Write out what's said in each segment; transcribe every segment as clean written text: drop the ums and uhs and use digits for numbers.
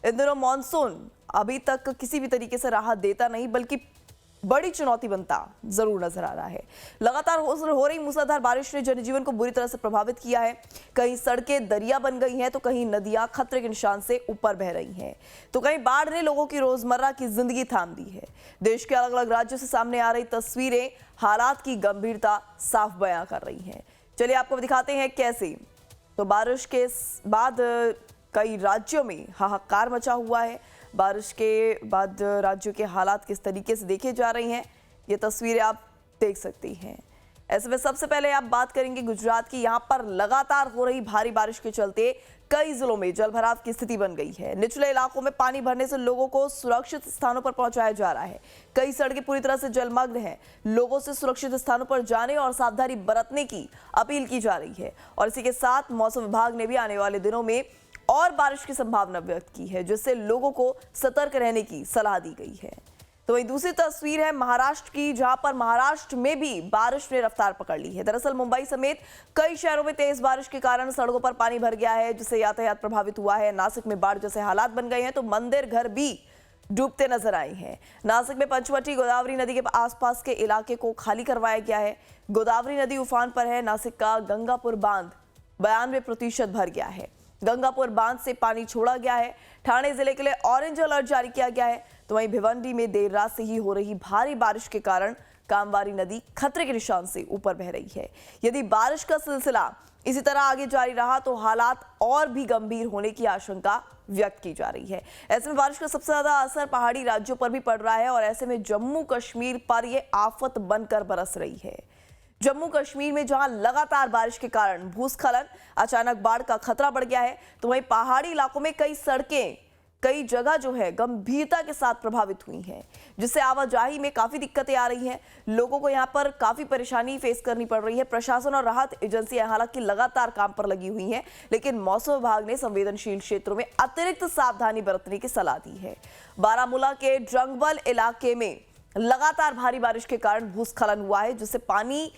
इन दिनों मॉनसून अभी तक किसी भी तरीके से राहत देता नहीं, बल्कि बड़ी चुनौती बनता जरूर नजर आ रहा है। लगातार हो रही मूसलाधार बारिश ने जनजीवन को बुरी तरह से प्रभावित किया है। कहीं सड़कें दरिया बन गई हैं, तो कहीं नदियां खतरे के निशान से ऊपर बह रही हैं, तो कहीं बाढ़ ने लोगों की रोजमर्रा की जिंदगी थाम दी है। देश के अलग अलग राज्यों से सामने आ रही तस्वीरें हालात की गंभीरता साफ बयां कर रही हैं। चलिए आपको दिखाते हैं कैसे। तो बारिश के बाद कई राज्यों में हाहाकार मचा हुआ है। बारिश के बाद राज्यों के हालात किस तरीके से देखे जा रही हैं, ये तस्वीरें आप देख सकती हैं। ऐसे में सबसे पहले आप बात करेंगे गुजरात की। यहाँ पर लगातार हो रही भारी बारिश के चलते कई जिलों में जलभराव की स्थिति बन गई है। निचले इलाकों में पानी भरने से लोगों को सुरक्षित स्थानों पर पहुंचाया जा रहा है। कई सड़कें पूरी तरह से जलमग्न हैं। लोगों से सुरक्षित स्थानों पर जाने और सावधानी बरतने की अपील की जा रही है। और इसी के साथ मौसम विभाग ने भी आने वाले दिनों में और बारिश की संभावना व्यक्त की है, जिससे लोगों को सतर्क रहने की सलाह दी गई है। तो वही दूसरी तस्वीर है महाराष्ट्र की, जहां पर महाराष्ट्र में भी बारिश ने रफ्तार पकड़ ली है। दरअसल मुंबई समेत कई शहरों में तेज बारिश के कारण सड़कों पर पानी भर गया है, जिससे यातायात प्रभावित हुआ है। नासिक में बाढ़ जैसे हालात बन गए हैं, तो मंदिर घर भी डूबते नजर आए हैं। नासिक में पंचवटी गोदावरी नदी के आसपास के इलाके को खाली करवाया गया है। गोदावरी नदी उफान पर है। नासिक का गंगापुर बांध 92% भर गया है। गंगापुर बांध से पानी छोड़ा गया है। ठाणे जिले के लिए ऑरेंज अलर्ट जारी किया गया है। तो वहीं भिवंडी में देर रात से ही हो रही भारी बारिश के कारण कामवारी नदी खतरे के निशान से ऊपर बह रही है। यदि बारिश का सिलसिला इसी तरह आगे जारी रहा तो हालात और भी गंभीर होने की आशंका व्यक्त की जा रही है। ऐसे में बारिश का सबसे ज्यादा असर पहाड़ी राज्यों पर भी पड़ रहा है और ऐसे में जम्मू कश्मीर पर यह आफत बनकर बरस रही है। जम्मू कश्मीर में जहां लगातार बारिश के कारण भूस्खलन, अचानक बाढ़ का खतरा बढ़ गया है, तो वहीं पहाड़ी इलाकों में कई सड़कें कई जगह जो है गंभीरता के साथ प्रभावित हुई हैं, जिससे आवाजाही में काफी दिक्कतें आ रही हैं। लोगों को यहां पर काफी परेशानी फेस करनी पड़ रही है। प्रशासन और राहत एजेंसियां हालांकि लगातार काम पर लगी हुई हैं, लेकिन मौसम विभाग ने संवेदनशील क्षेत्रों में अतिरिक्त सावधानी बरतने की सलाह दी है। बारामूला के जंगबल इलाके में लगातार भारी बारिश के कारण भूस्खलन हुआ है, जिससे पानी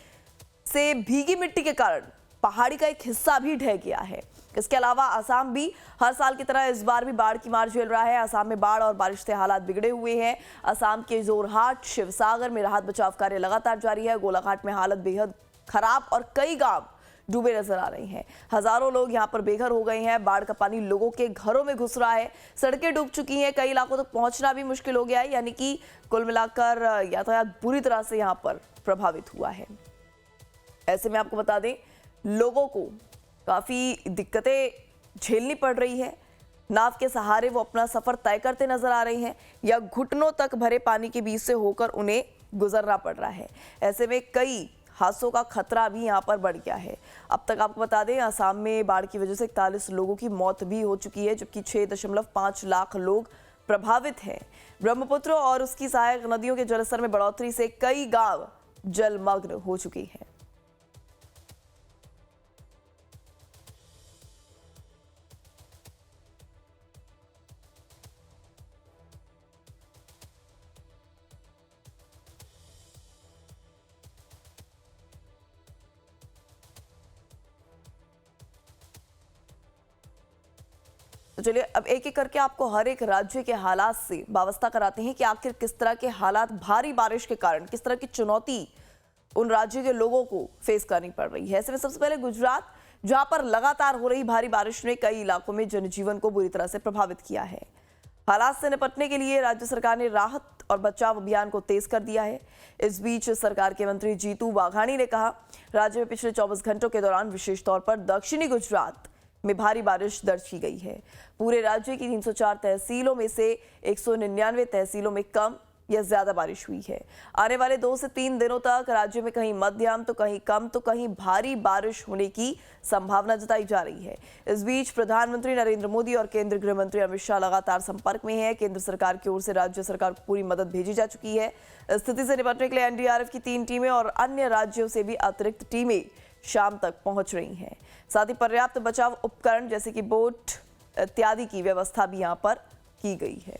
से भीगी मिट्टी के कारण पहाड़ी का एक हिस्सा भी ढह गया है। इसके अलावा असम भी हर साल की तरह इस बार भी बाढ़ की मार झेल रहा है। असम में बाढ़ और बारिश से हालात बिगड़े हुए हैं। असम के जोरहाट, शिवसागर में राहत बचाव कार्य लगातार जारी है। गोलाघाट में हालत बेहद खराब और कई गांव डूबे नजर आ रहे हैं। हजारों लोग यहां पर बेघर हो गए हैं। बाढ़ का पानी लोगों के घरों में घुस रहा है। सड़कें डूब चुकी हैं। कई इलाकों तक पहुंचना भी मुश्किल हो गया है। यानी कि कुल मिलाकर यातायात बुरी तरह से यहां पर प्रभावित हुआ है। ऐसे में आपको बता दें, लोगों को काफी दिक्कतें झेलनी पड़ रही है। नाव के सहारे वो अपना सफर तय करते नजर आ रहे हैं या घुटनों तक भरे पानी के बीच से होकर उन्हें गुजरना पड़ रहा है। ऐसे में कई हादसों का खतरा भी यहां पर बढ़ गया है। अब तक आपको बता दें, असम में बाढ़ की वजह से 41 लोगों की मौत भी हो चुकी है, जबकि 6.5 लाख लोग प्रभावित हैं। ब्रह्मपुत्र और उसकी सहायक नदियों के जलस्तर में बढ़ोतरी से कई गांव जलमग्न हो चुकी हैं। तो चलिए अब एक एक करके आपको हर एक राज्य के हालात से वाबस्ता कराते हैं कि आखिर किस तरह के हालात भारी बारिश के कारण, किस तरह की चुनौती उन राज्यों के लोगों को फेस करनी पड़ रही है। ऐसे में सबसे पहले गुजरात, जहां पर लगातार हो रही भारी बारिश ने कई इलाकों में जनजीवन को बुरी तरह से प्रभावित किया है। हालात से निपटने के लिए राज्य सरकार ने राहत और बचाव अभियान को तेज कर दिया है। इस बीच सरकार के मंत्री जीतू वाघाणी ने कहा, राज्य में पिछले 24 घंटों के दौरान विशेष तौर पर दक्षिणी गुजरात में भारी बारिश दर्ज की गई है। पूरे राज्य की 304 तहसीलों में से 199 तहसीलों में कम या ज्यादा बारिश हुई है। आने वाले 2 से 3 दिनों तक राज्य में कहीं मध्यम तो कहीं कम तो कहीं भारी बारिश होने की संभावना जताई जा रही है। इस बीच प्रधानमंत्री नरेंद्र मोदी और केंद्रीय गृह मंत्री अमित शाह लगातार संपर्क में हैं। केंद्र सरकार की ओर से राज्य सरकार को पूरी मदद भेजी जा चुकी है। स्थिति से निपटने के लिए एनडीआरएफ की 3 टीमें और अन्य राज्यों से भी अतिरिक्त टीमें शाम तक पहुंच रही हैं। साथ ही पर्याप्त बचाव उपकरण जैसे कि बोट इत्यादि की व्यवस्था भी यहां पर की गई है।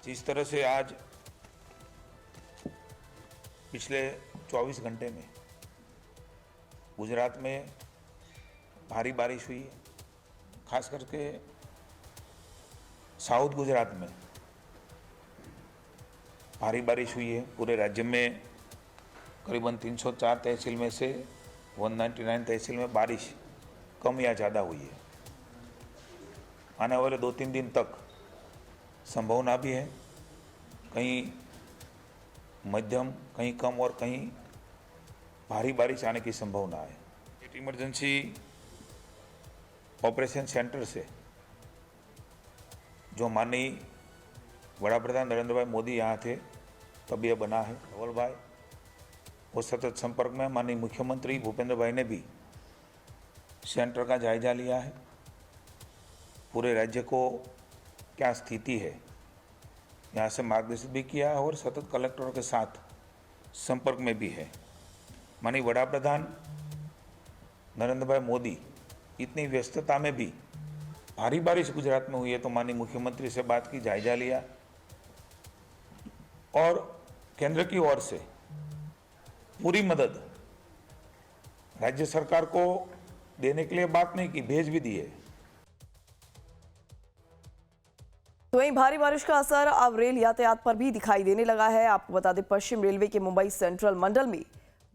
जिस तरह से आज पिछले 24 घंटे में गुजरात में भारी बारिश हुई है, खास करके साउथ गुजरात में भारी बारिश हुई है। पूरे राज्य में करीबन 304 तहसील में से 199 तहसील में बारिश कम या ज़्यादा हुई है। आने वाले 2-3 दिन तक संभावना भी है, कहीं मध्यम, कहीं कम और कहीं भारी बारिश आने की संभावना है। स्टेट इमरजेंसी ऑपरेशन सेंटर से जो माननीय वड़ा प्रधान नरेंद्र भाई मोदी यहाँ थे तब यह बना है। धवल भाई वो सतत संपर्क में, माननीय मुख्यमंत्री भूपेंद्र भाई ने भी सेंटर का जायजा लिया है। पूरे राज्य को क्या स्थिति है यहाँ से मार्गदर्शित भी किया है और सतत कलेक्टरों के साथ संपर्क में भी है। माननीय वड़ा प्रधान नरेंद्र भाई मोदी इतनी व्यस्तता में भी भारी बारिश गुजरात में हुई है तो माननीय मुख्यमंत्री से बात की, जायजा लिया और केंद्र की ओर से पूरी मदद राज्य सरकार को देने के लिए बात नहीं की, भेज भी दिए। तो वहीं भारी बारिश का असर अब रेल यातायात पर भी दिखाई देने लगा है। आपको बता दें, पश्चिम रेलवे के मुंबई सेंट्रल मंडल में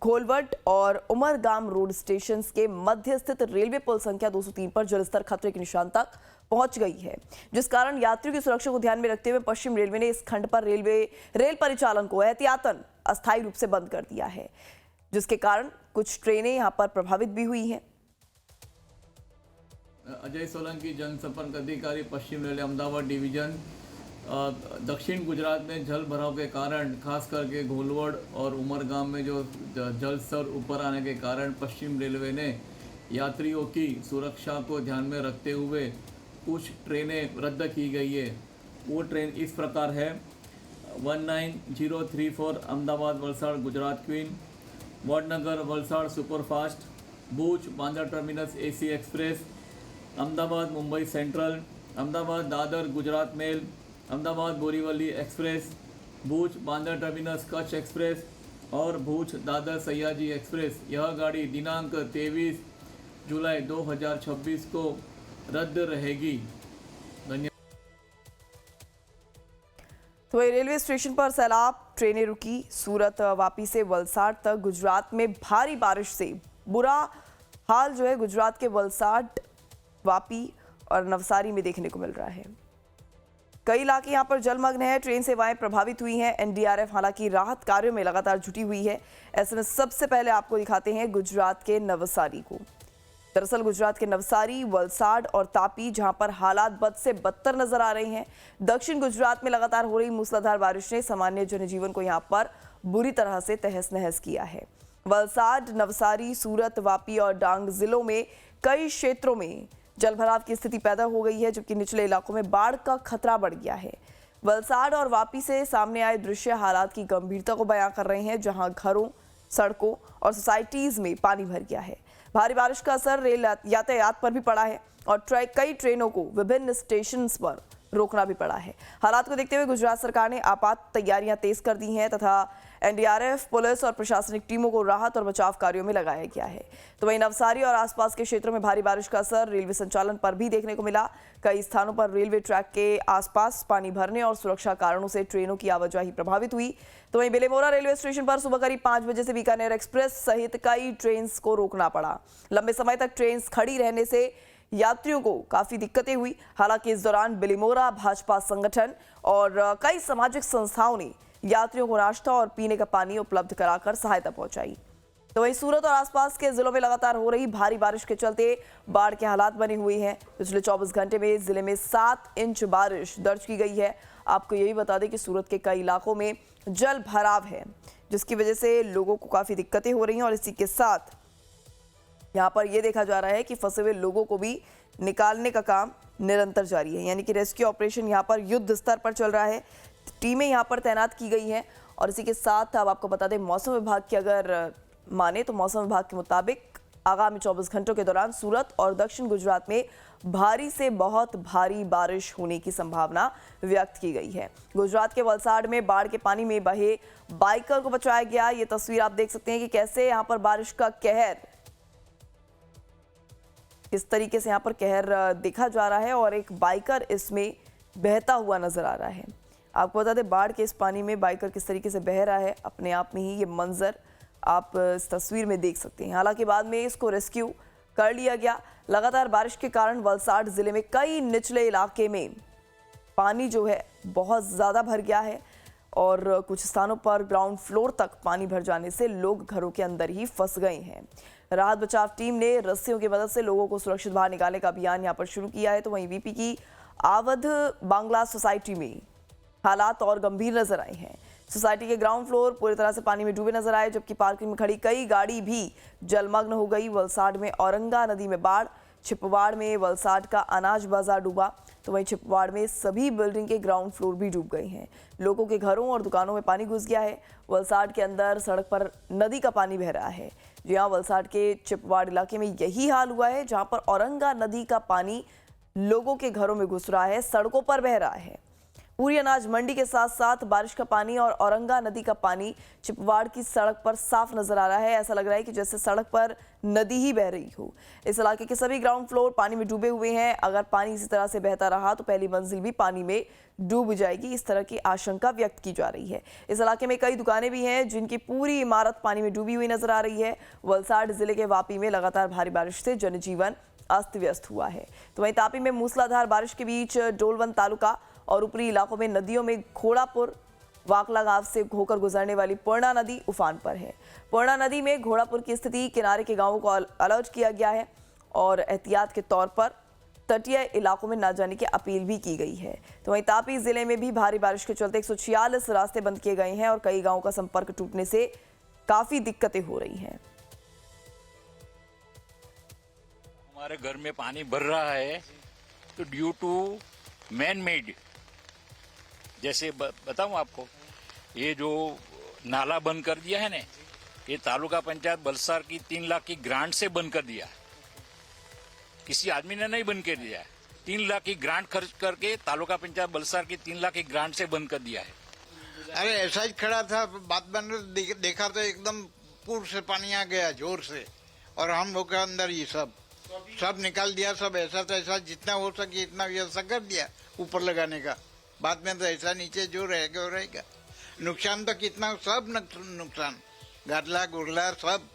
घोलवट और उमरगाम रोड स्टेशन के मध्य स्थित रेलवे पुल संख्या 203 पर जलस्तर खतरे के निशान तक पहुंच गई है, जिस कारण यात्रियों की सुरक्षा को ध्यान में रखते हुए पश्चिम रेलवे ने इस खंड पर रेल परिचालन को एहतियातन अस्थायी रूप से बंद कर दिया है, जिसके कारण कुछ ट्रेनें यहां पर प्रभावित भी हुई हैं। अजय सोलंकी, जनसंपर्क अधिकारी, पश्चिम रेलवे अहमदाबाद डिवीजन। दक्षिण गुजरात में जल भराव के कारण खास करके घोलवड और उमरगाम में जो जल स्तर ऊपर आने के कारण पश्चिम रेलवे ने यात्रियों की सुरक्षा को ध्यान में रखते हुए कुछ ट्रेनें रद्द की गई है। वो ट्रेन इस प्रकार है: 19034 Ahmedabad Valsad Gujarat queen, Vadnagar Valsad superfast, Bhuj Bandra terminus AC express, Ahmedabad Mumbai central, Ahmedabad Dadar Gujarat mail, Ahmedabad Borivali express, Bhuj Bandra terminus Kutch express और भूज दादर सयाजी एक्सप्रेस। यह गाड़ी दिनांक 23 जुलाई 2026 को रद्द रहेगी। धन्यवाद। तो वहीं रेलवे स्टेशन पर सैलाब, ट्रेनें रुकी। सूरत वापी से वलसाड़ तक गुजरात में भारी बारिश से बुरा हाल जो है गुजरात के वलसाड़, वापी और नवसारी में देखने को मिल रहा है। कई इलाके यहां पर जलमग्न है, ट्रेन सेवाएं प्रभावित हुई हैं। एनडीआरएफ हालांकि राहत कार्यों में लगातार जुटी हुई है। ऐसे में सबसे पहले आपको दिखाते हैं गुजरात के नवसारी को। दरअसल गुजरात के नवसारी, वलसाड़ और तापी, जहां पर हालात बद से बदतर नजर आ रहे हैं। दक्षिण गुजरात में लगातार हो रही मूसलाधार बारिश ने सामान्य जनजीवन को यहां पर बुरी तरह से तहस नहस किया है। वलसाड़, नवसारी, सूरत, वापी और डांग जिलों में कई क्षेत्रों में जलभराव की स्थिति पैदा हो गई है, जबकि निचले इलाकों में बाढ़ का खतरा बढ़ गया है। वलसाड़ और वापी से सामने आए दृश्य हालात की गंभीरता को बयां कर रहे हैं, जहां घरों, सड़कों और सोसाइटीज में पानी भर गया है। भारी बारिश का असर रेल यातायात पर भी पड़ा है और कई ट्रेनों को विभिन्न स्टेशन पर रोकना भी पड़ा है। हालात को देखते हुए गुजरात सरकार ने आपात तैयारियां तेज कर दी हैं तथा एनडीआरएफ, पुलिस और प्रशासनिक टीमों को राहत और बचाव कार्यों में लगाया गया है। तो वहीं नवसारी और आसपास के क्षेत्रों में भारी बारिश का असर रेलवे संचालन पर भी देखने को मिला। कई स्थानों पर रेलवे ट्रैक के आसपास पानी भरने और सुरक्षा कारणों से ट्रेनों की आवाजाही प्रभावित हुई। तो वहीं बिलेमोरा रेलवे स्टेशन पर सुबह करीब 5 बजे से बीकानेर एक्सप्रेस सहित कई ट्रेन को रोकना पड़ा। लंबे समय तक ट्रेन खड़ी रहने से यात्रियों को काफी दिक्कतें हुई। हालांकि इस दौरान बिलेमोरा भाजपा संगठन और कई सामाजिक संस्थाओं ने यात्रियों को नाश्ता और पीने का पानी उपलब्ध कराकर सहायता पहुंचाई। तो वहीं सूरत और आसपास के जिलों में लगातार हो रही भारी बारिश के चलते बाढ़ के हालात बने हुए हैं। पिछले 24 घंटे में जिले में 7 इंच बारिश दर्ज की गई है। आपको यही बता दें कि सूरत के कई इलाकों में जल भराव है, जिसकी वजह से लोगों को काफी दिक्कतें हो रही हैं और इसी के साथ यहाँ पर यह देखा जा रहा है कि फंसे हुए लोगों को भी निकालने का काम निरंतर जारी है, यानी कि रेस्क्यू ऑपरेशन यहाँ पर युद्ध स्तर पर चल रहा है। टीमें यहाँ पर तैनात की गई हैं और इसी के साथ अब आपको बता दें, मौसम विभाग की अगर माने तो मौसम विभाग के मुताबिक आगामी 24 घंटों के दौरान सूरत और दक्षिण गुजरात में भारी से बहुत भारी बारिश होने की संभावना व्यक्त की गई है। गुजरात के वलसाड़ में बाढ़ के पानी में बहे बाइकर को बचाया गया। ये तस्वीर आप देख सकते हैं कि कैसे यहाँ पर बारिश का कहर किस तरीके से यहाँ पर कहर देखा जा रहा है और एक बाइकर इसमें बहता हुआ नजर आ रहा है। आपको बता दें बाढ़ के इस पानी में बाइकर किस तरीके से बह रहा है, अपने आप में ही ये मंजर आप इस तस्वीर में देख सकते हैं। हालांकि बाद में इसको रेस्क्यू कर लिया गया। लगातार बारिश के कारण वलसाड जिले में कई निचले इलाके में पानी जो है बहुत ज़्यादा भर गया है और कुछ स्थानों पर ग्राउंड फ्लोर तक पानी भर जाने से लोग घरों के अंदर ही फंस गए हैं। राहत बचाव टीम ने रस्सियों की मदद से लोगों को सुरक्षित बाहर निकालने का अभियान यहां पर शुरू किया है। तो वहीं वीपी की आवध बांग्ला सोसाइटी में हालात और गंभीर नजर आए हैं। सोसाइटी के ग्राउंड फ्लोर पूरी तरह से पानी में डूबे नजर आए, जबकि पार्किंग में खड़ी कई गाड़ी भी जलमग्न हो गई। वलसाड में औरंगा नदी में बाढ़, छिपवाड़ में वलसाड का अनाज बाजार डूबा। तो वहीं छिपवाड़ में सभी बिल्डिंग के ग्राउंड फ्लोर भी डूब गए हैं। लोगों के घरों और दुकानों में पानी घुस गया है। वलसाड के अंदर सड़क पर नदी का पानी बह रहा है। जी हाँ, वलसाड के छिपवाड़ इलाके में यही हाल हुआ है, जहां पर औरंगा नदी का पानी लोगों के घरों में घुस रहा है, सड़कों पर बह रहा है। पूरी अनाज मंडी के साथ साथ बारिश का पानी और औरंगा नदी का पानी छिपवाड़ की सड़क पर साफ नजर आ रहा है। ऐसा लग रहा है कि जैसे सड़क पर नदी ही बह रही हो। इस इलाके के सभी ग्राउंड फ्लोर पानी में डूबे हुए हैं। अगर पानी इसी तरह से बहता रहा तो पहली मंजिल भी पानी में डूब जाएगी, इस तरह की आशंका व्यक्त की जा रही है। इस इलाके में कई दुकानें भी हैं जिनकी पूरी इमारत पानी में डूबी हुई नजर आ रही है। वलसाड जिले के वापी में लगातार भारी बारिश से जनजीवन अस्त व्यस्त हुआ है। तो वहीं तापी में मूसलाधार बारिश के बीच डोलवन तालुका और ऊपरी इलाकों में नदियों में घोड़ापुर वाकला गांव से होकर गुजरने वाली पूर्णा नदी उफान पर है। पूर्णा नदी में घोड़ापुर की स्थिति, किनारे के गांवों को अलर्ट किया गया है और एहतियात के तौर पर तटीय इलाकों में न जाने की अपील भी की गई है। तो वहीं तापी जिले में भी भारी बारिश के चलते 146 रास्ते बंद किए गए हैं और कई गांवों का संपर्क टूटने से काफी दिक्कतें हो रही हैं। हमारे घर में पानी भर रहा है तो ड्यू टू मैन मेड, जैसे बताऊं आपको, ये जो नाला बंद कर दिया है ना, ये तालुका पंचायत बलसार की 3 लाख की ग्रांट से बंद कर दिया। किसी आदमी ने नहीं बंद कर दिया, 3 लाख की ग्रांट खर्च करके तालुका पंचायत बलसार की 3 लाख की ग्रांट से बंद कर दिया है। अरे ऐसा ही खड़ा था, बात बन देखा तो एकदम पूर से पानी आ गया जोर से, और हम लोग के अंदर ये सब निकाल दिया। सब ऐसा तैसा जितना हो सके इतना व्यवस्था कर दिया ऊपर लगाने का। बाद में तो ऐसा नीचे जो रहेगा वो रहेगा। नुकसान तो कितना, सब नुकसान, गादला गुड़ला सब।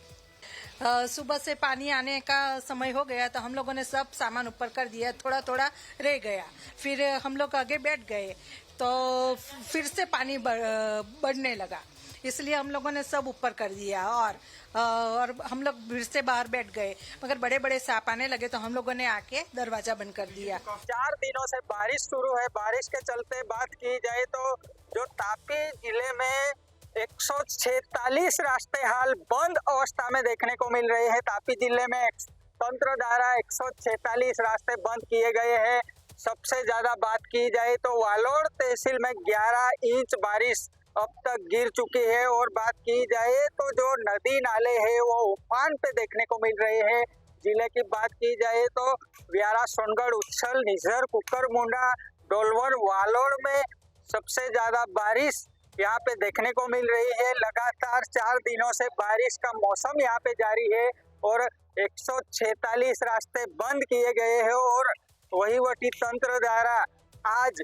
सुबह से पानी आने का समय हो गया तो हम लोगों ने सब सामान ऊपर कर दिया, थोड़ा थोड़ा रह गया। फिर हम लोग आगे बैठ गए तो फिर से पानी बढ़ने लगा, इसलिए हम लोगों ने सब ऊपर कर दिया और हम लोग फिर से बाहर बैठ गए। मगर बड़े बड़े सांप आने लगे तो हम लोगों ने आके दरवाजा बंद कर दिया। 4 दिनों से बारिश शुरू है। बारिश के चलते बात की जाए तो जो तापी जिले में 146 रास्ते हाल बंद अवस्था में देखने को मिल रहे हैं। तापी जिले में तंत्र द्वारा 146 रास्ते बंद किए गए हैं। सबसे ज्यादा बात की जाए तो वालोड़ तहसील में 11 इंच बारिश अब तक गिर चुकी है। और बात की जाए तो जो नदी नाले हैं वो उफान पे देखने को मिल रहे हैं। जिले की बात की जाए तो व्यारा, सोनगढ़, उच्छल, निझर, कुकरमुंडा, डोलवन, वालोड़ में सबसे ज्यादा बारिश यहाँ पे देखने को मिल रही है। लगातार 4 दिनों से बारिश का मौसम यहाँ पे जारी है और 146 रास्ते बंद किए गए हैं। और वहीवटी तंत्र द्वारा आज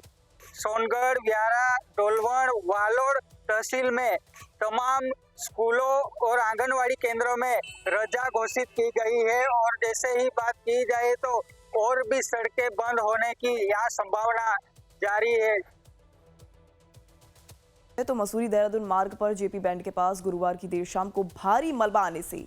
सोनगढ़, व्यारा, डोलवन, वालोड़ तहसील में तमाम स्कूलों और आंगनवाड़ी केंद्रों में रजा घोषित की गई है। और जैसे ही बात की जाए तो और भी सड़कें बंद होने की यहाँ संभावना जारी है। तो मसूरी देहरादून मार्ग पर जेपी बैंड के पास गुरुवार की देर शाम को भारी मलबा आने से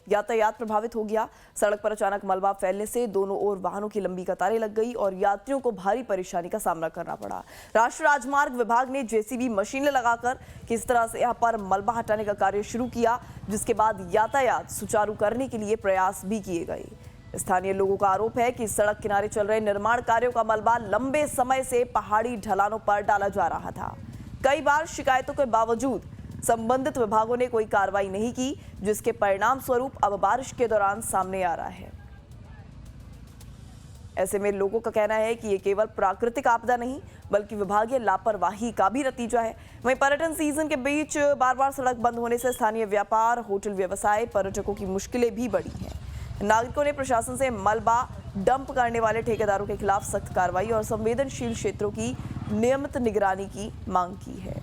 यातायात प्रभावित हो गया। सड़क पर अचानक मलबा फैलने से दोनों ओर वाहनों की लंबी कतारें लग गई और यात्रियों को भारी परेशानी का सामना करना पड़ा। राष्ट्रीय राजमार्ग विभाग ने जेसीबी मशीनें लगाकर किस तरह से यहाँ पर मलबा हटाने का कार्य शुरू किया, जिसके बाद यातायात सुचारू करने के लिए प्रयास भी किए गए। स्थानीय लोगों का आरोप है कि सड़क किनारे चल रहे निर्माण कार्यों का मलबा लंबे समय से पहाड़ी ढलानों पर डाला जा रहा था। कई बार शिकायतों के बावजूद संबंधित विभागों ने कोई कार्रवाई नहीं की, जिसके परिणाम स्वरूप अब बारिश के दौरान सामने आ रहा है। ऐसे में लोगों का कहना है कि ये केवल प्राकृतिक आपदा नहीं बल्कि विभागीय लापरवाही का भी नतीजा है। वहीं पर्यटन सीजन के बीच बार बार सड़क बंद होने से स्थानीय व्यापार, होटल व्यवसाय, पर्यटकों की मुश्किलें भी बढ़ी हैं। नागरिकों ने प्रशासन से मलबा डंप करने वाले ठेकेदारों के खिलाफ सख्त कार्रवाई और संवेदनशील क्षेत्रों की नियमित निगरानी की मांग की है।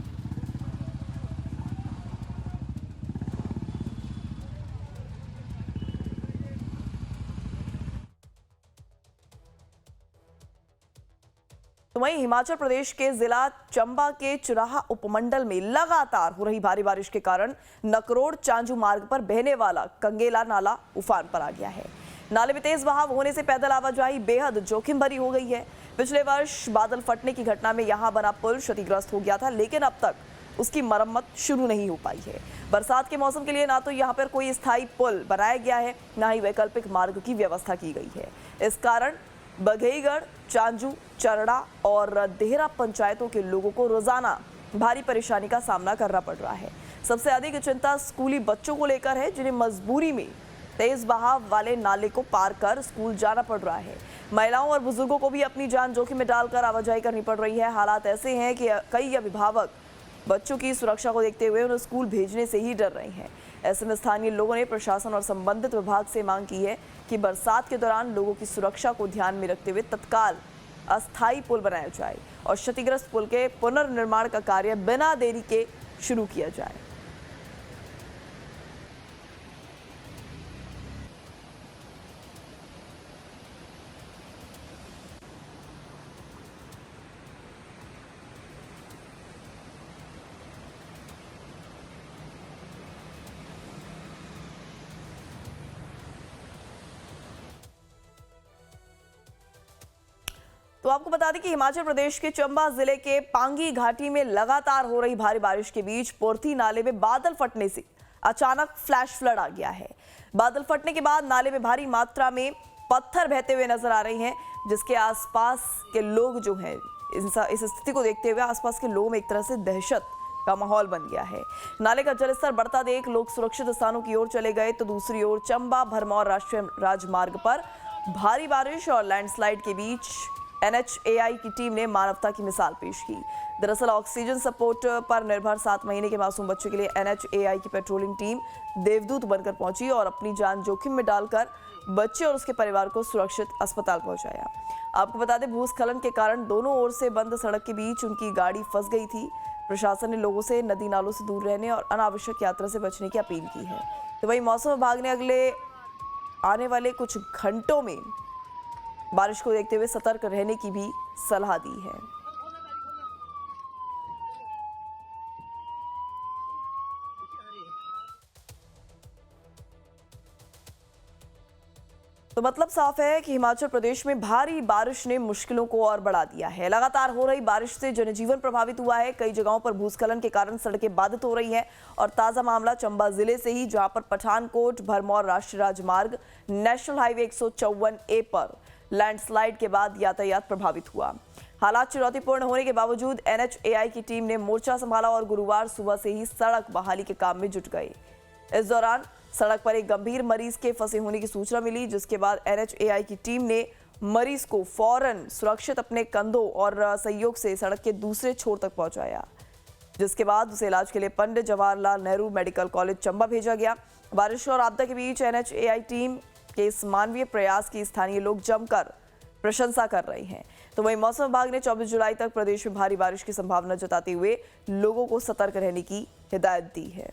तो वहीं हिमाचल प्रदेश के जिला चंबा के चुराहा उपमंडल में लगातार हो रही भारी बारिश के कारण नकरोड चांजू मार्ग पर बहने वाला कंगेला नाला उफान पर आ गया है। नाले में तेज बहाव होने से पैदल आवाजाही बेहद जोखिम भरी हो गई है। पिछले वर्ष बादल फटने की घटना में यहां बना पुल क्षतिग्रस्त हो गया था, लेकिन अब तक उसकी मरम्मत शुरू नहीं हो पाई है। बरसात के मौसम के लिए ना तो यहां पर कोई स्थायी पुल बनाया गया है, ना ही वैकल्पिक मार्ग की व्यवस्था की गई है। इस कारण बघेईगढ़, चांजू, चरड़ा और देहरा पंचायतों के लोगों को रोजाना भारी परेशानी का सामना करना पड़ रहा है। सबसे अधिक चिंता स्कूली बच्चों को लेकर है, जिन्हें मजबूरी में तेज बहाव वाले नाले को पार कर स्कूल जाना पड़ रहा है। महिलाओं और बुजुर्गों को भी अपनी जान जोखिम में डालकर आवाजाही करनी पड़ रही है। हालात ऐसे हैं कि कई अभिभावक बच्चों की सुरक्षा को देखते हुए उन्हें स्कूल भेजने से ही डर रहे हैं। ऐसे में स्थानीय लोगों ने प्रशासन और संबंधित विभाग से मांग की है कि बरसात के दौरान लोगों की सुरक्षा को ध्यान में रखते हुए तत्काल अस्थायी पुल बनाया जाए और क्षतिग्रस्त पुल के पुनर्निर्माण का कार्य बिना देरी के शुरू किया जाए। तो आपको बता दें कि हिमाचल प्रदेश के चंबा जिले के पांगी घाटी में लगातार हो रही भारी बारिश के बीच पोर्थी नाले में बादल फटने से अचानक फ्लैश फ्लड आ गया है। बादल फटने के बाद नाले में भारी मात्रा में पत्थर बहते हुए नजर आ रहे हैं, जिसके आसपास के लोग जो हैं इस स्थिति को देखते हुए आसपास के लोगों में एक तरह से दहशत का माहौल बन गया है। नाले का जलस्तर बढ़ता देख लोग सुरक्षित स्थानों की ओर चले गए, तो दूसरी ओर चंबा भरमौर राष्ट्रीय राजमार्ग पर भारी बारिश और लैंडस्लाइड के बीच NHAI की टीम ने मानवता की मिसाल पेश की। दरअसल ऑक्सीजन सपोर्ट पर निर्भर 7 महीने के मासूम बच्चे के लिए NHAI की पेट्रोलिंग टीम देवदूत बनकर पहुंची और अपनी जान जोखिम में डालकर बच्चे और उसके परिवार को सुरक्षित अस्पताल पहुंचाया। आपको बता दें, भूस्खलन के कारण दोनों ओर से बंद सड़क के बीच उनकी गाड़ी फंस गई थी। प्रशासन ने लोगों से नदी नालों से दूर रहने और अनावश्यक यात्रा से बचने की अपील की है। तो वहीं मौसम विभाग ने अगले आने वाले कुछ घंटों में बारिश को देखते हुए सतर्क रहने की भी सलाह दी है। तो मतलब साफ है कि हिमाचल प्रदेश में भारी बारिश ने मुश्किलों को और बढ़ा दिया है। लगातार हो रही बारिश से जनजीवन प्रभावित हुआ है। कई जगहों पर भूस्खलन के कारण सड़कें बाधित हो रही हैं और ताजा मामला चंबा जिले से ही, जहां पर पठानकोट भरमौर राष्ट्रीय राजमार्ग नेशनल हाईवे 154A पर लैंडस्लाइड के बाद यातायात प्रभावित हुआ। हालात चुनौतीपूर्ण होने के बावजूद NHAI की टीम ने मोर्चा संभाला और गुरुवार सुबह से ही सड़क बहाली के काम में जुट गए। इस दौरान सड़क पर एक गंभीर मरीज के फंसे होने की सूचना मिली, जिसके बाद NHAI की टीम ने मरीज को फौरन सुरक्षित अपने कंधों और सहयोग से सड़क के दूसरे छोर तक पहुंचाया, जिसके बाद उसे इलाज के लिए पंडित जवाहरलाल नेहरू मेडिकल कॉलेज चंबा भेजा गया। बारिश और आपदा के बीच NHAI टीम के इस मानवीय प्रयास की स्थानीय लोग जमकर प्रशंसा कर रहे हैं। तो वहीं मौसम विभाग ने 24 जुलाई तक प्रदेश में भारी बारिश की संभावना जताते हुए लोगों को सतर्क रहने की हिदायत दी है।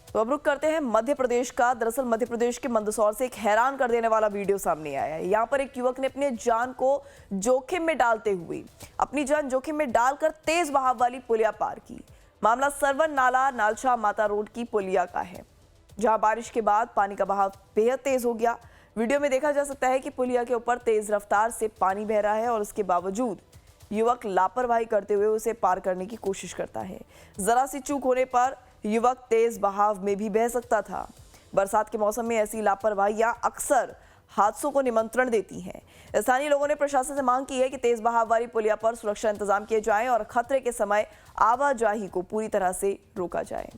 तो अब रुक करते हैं मध्य प्रदेश का। दरअसल मध्य प्रदेश के मंदसौर से एक हैरान कर देने वाला वीडियो सामने आया है। यहाँ पर एक युवक ने अपनी जान को जोखिम में डालते हुए अपनी जान जोखिम में डालकर तेज बहाव वाली पुलिया पार की। मामला सरवन नाला नालछा माता रोड की पुलिया का है, जहां बारिश के बाद पानी का बहाव बेहद तेज हो गया। वीडियो में देखा जा सकता है कि पुलिया के ऊपर तेज रफ्तार से पानी बह रहा है और उसके बावजूद युवक लापरवाही करते हुए उसे पार करने की कोशिश करता है। जरा सी चूक होने पर युवक तेज बहाव में भी बह सकता था। बरसात के मौसम में ऐसी लापरवाहियां अक्सर हादसों को निमंत्रण देती हैं। स्थानीय लोगों ने प्रशासन से मांग की है कि तेज बहाव वाली पुलिया पर सुरक्षा इंतजाम किए जाएं और खतरे के समय आवाजाही को पूरी तरह से रोका जाए।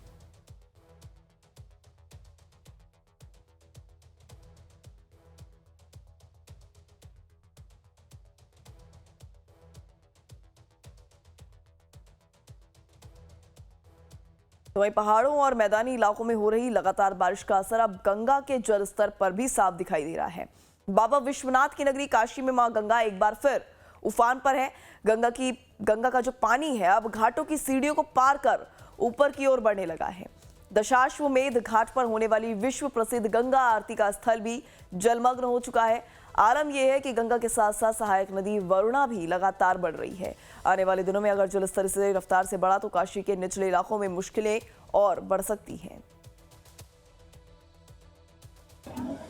तो वहीं पहाड़ों और मैदानी इलाकों में हो रही लगातार बारिश का असर अब गंगा के जल स्तर पर भी साफ दिखाई दे रहा है। बाबा विश्वनाथ की नगरी काशी में मां गंगा एक बार फिर उफान पर है। गंगा का जो पानी है अब घाटों की सीढ़ियों को पार कर ऊपर की ओर बढ़ने लगा है। दशाश्वमेध घाट पर होने वाली विश्व प्रसिद्ध गंगा आरती का स्थल भी जलमग्न हो चुका है। आलम यह है कि गंगा के साथ साथ सहायक नदी वरुणा भी लगातार बढ़ रही है। आने वाले दिनों में अगर जलस्तर इस रफ्तार से बढ़ा तो काशी के निचले इलाकों में मुश्किलें और बढ़ सकती हैं।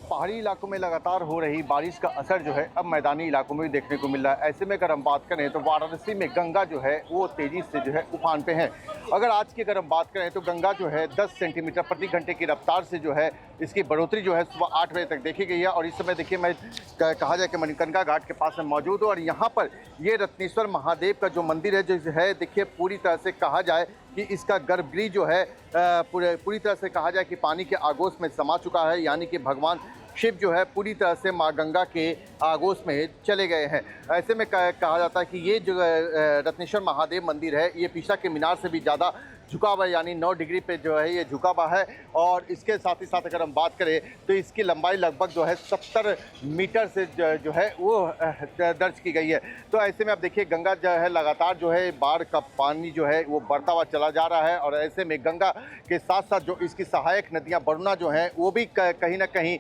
पहाड़ी इलाकों में लगातार हो रही बारिश का असर जो है अब मैदानी इलाकों में भी देखने को मिल रहा है। ऐसे में अगर हम बात करें तो वाराणसी में गंगा जो है वो तेजी से जो है उफान पे है। अगर आज की अगर हम बात करें तो गंगा जो है 10 सेंटीमीटर प्रति घंटे की रफ्तार से जो है इसकी बढ़ोतरी जो है सुबह 8 बजे तक देखी गई है। और इस समय देखिए मैं कहा जाए कि मणिकर्णिका घाट के पास में मौजूद हूँ और यहाँ पर ये रत्नेश्वर महादेव का जो मंदिर है जो है देखिए पूरी तरह से कहा जाए कि इसका गर्भगृह जो है पूरी तरह से कहा जाए कि पानी के आगोश में समा चुका है। यानी कि भगवान शिव जो है पूरी तरह से माँ गंगा के आगोश में चले गए हैं। ऐसे में कहा जाता है कि ये जो रत्नेश्वर महादेव मंदिर है ये पीछा के मीनार से भी ज़्यादा झुका हुआ है, यानी 9 डिग्री पे जो है ये झुका हुआ है। और इसके साथ ही साथ अगर हम बात करें तो इसकी लंबाई लगभग जो है 70 मीटर से जो है वो दर्ज की गई है। तो ऐसे में अब देखिए गंगा जो है लगातार जो है बाढ़ का पानी जो है वो बढ़ता हुआ चला जा रहा है। और ऐसे में गंगा के साथ साथ जो इसकी सहायक नदियाँ वरुणा जो हैं वो भी कहीं ना कहीं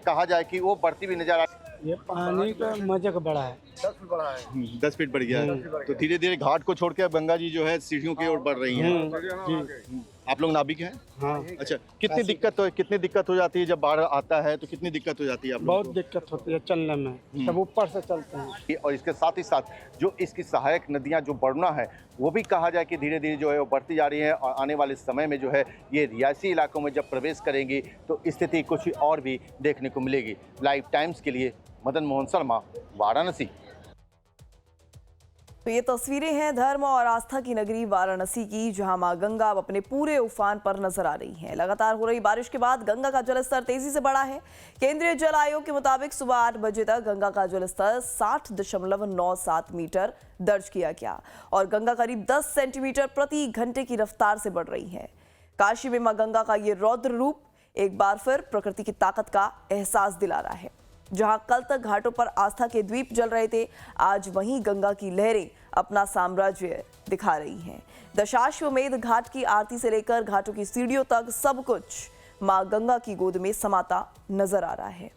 कहा जाए कि वो बढ़ती भी नजर आ रही है। ये पानी का मजक बड़ा है, 10 फीट बढ़ा है, 10 फीट बढ़ गया है। तो धीरे धीरे घाट को छोड़ के अब गंगा जी जो है सीढ़ियों की ओर बढ़ रही हैं। आप लोग नाविक हैं? हाँ। अच्छा, कितनी दिक्कत हो जाती है जब बाढ़ आता है तो कितनी दिक्कत हो जाती है आप लोगों बहुत दिक्कत होती है चलने में, सब ऊपर से चलते हैं। को? और इसके साथ ही साथ जो इसकी सहायक नदियां जो वरुणा है वो भी कहा जाए कि धीरे धीरे जो है वो बढ़ती जा रही है। और आने वाले समय में जो है ये रियासी इलाकों में जब प्रवेश करेंगी तो स्थिति कुछ और भी देखने को मिलेगी। लाइव टाइम्स के लिए मदन मोहन शर्मा, वाराणसी। तो ये तस्वीरें हैं धर्म और आस्था की नगरी वाराणसी की, जहां मां गंगा अब अपने पूरे उफान पर नजर आ रही हैं। लगातार हो रही बारिश के बाद गंगा का जलस्तर तेजी से बढ़ा है। केंद्रीय जल आयोग के मुताबिक सुबह 8 बजे तक गंगा का जलस्तर 60.97 मीटर दर्ज किया गया और गंगा करीब 10 सेंटीमीटर प्रति घंटे की रफ्तार से बढ़ रही है। काशी में मां गंगा का ये रौद्र रूप एक बार फिर प्रकृति की ताकत का एहसास दिला रहा है। जहां कल तक घाटों पर आस्था के द्वीप जल रहे थे, आज वहीं गंगा की लहरें अपना साम्राज्य दिखा रही हैं। दशाश्वमेध घाट की आरती से लेकर घाटों की सीढ़ियों तक सब कुछ मां गंगा की गोद में समाता नजर आ रहा है।